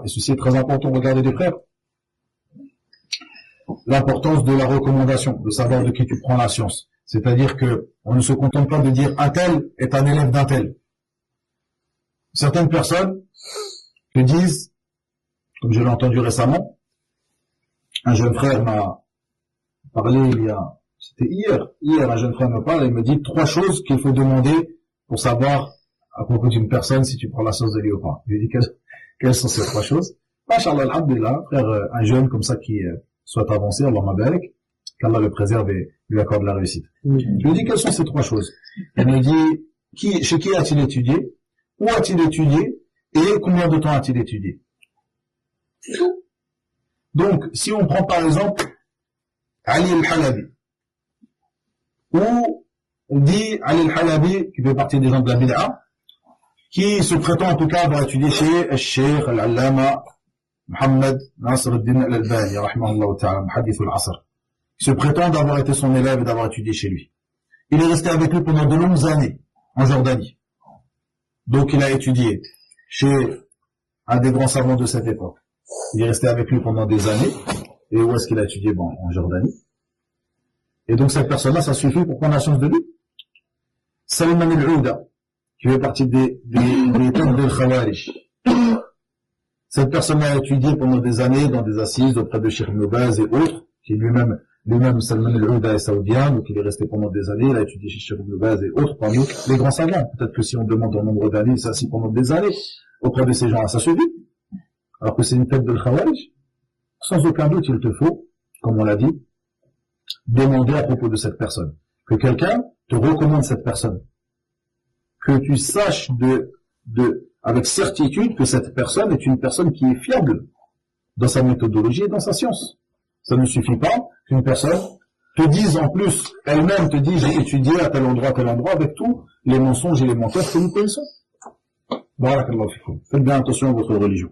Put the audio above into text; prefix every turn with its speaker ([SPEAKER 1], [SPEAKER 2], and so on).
[SPEAKER 1] et ceci est très important, regardez les frères, l'importance de la recommandation, de savoir de qui tu prends la science. C'est-à-dire que on ne se contente pas de dire un tel est un élève d'un tel. Certaines personnes te disent, comme je l'ai entendu récemment, un jeune frère m'a parlé c'était hier un jeune frère me parle et me dit 3 choses qu'il faut demander pour savoir à propos d'une personne si tu prends la science de lui ou pas. Je lui ai dit quelles sont ces 3 choses. Masha'Allah, alhamdulillah, frère, un jeune comme ça qui soit avancé, Allah m'abarak, qu'Allah le préserve et lui accorde la réussite. Je lui ai dit quelles sont ces 3 choses. Il me dit chez qui a-t-il étudié, où a-t-il étudié et combien de temps a-t-il étudié. Donc, si on prend par exemple Ali al-Halabi, où on dit Ali al-Halabi, qui fait partie des gens de la bid'a, qui se prétend en tout cas avoir étudié chez al-Sheikh al-Allama Muhammad Nasr al-Din al-Albani, rahimahullah ta'ala, muhaddith al-Asr, qui se prétend d'avoir été son élève et d'avoir étudié chez lui. Il est resté avec lui pendant de longues années, en Jordanie. Donc il a étudié chez un des grands savants de cette époque. Il est resté avec lui pendant des années. Et où est-ce qu'il a étudié? Bon, en Jordanie. Et donc cette personne-là, ça suffit pour prendre la chance de lui. Salman al-Ouda, qui fait partie des têtes del Khawarij. Cette personne-là a étudié pendant des années dans des assises auprès de Cheikh Ibn Baz et autres, qui lui-même Salman al-Ouda est saoudien, donc il est resté pendant des années, il a étudié chez Cheikh Ibn Baz et autres parmi les grands savants. Peut-être que si on demande en nombre d'années, il s'est assis pendant des années auprès de ces gens-là, ça suffit. Alors que c'est une tête de Khawarij. Sans aucun doute, il te faut, comme on l'a dit, demander à propos de cette personne. Que quelqu'un te recommande cette personne. Que tu saches avec certitude que cette personne est une personne qui est fiable dans sa méthodologie et dans sa science. Ça ne suffit pas qu'une personne te dise en plus, elle-même te dit, j'ai étudié à tel endroit, avec tous les mensonges et les menteurs que nous connaissons. Barakallahu fikum. Faites bien attention à votre religion.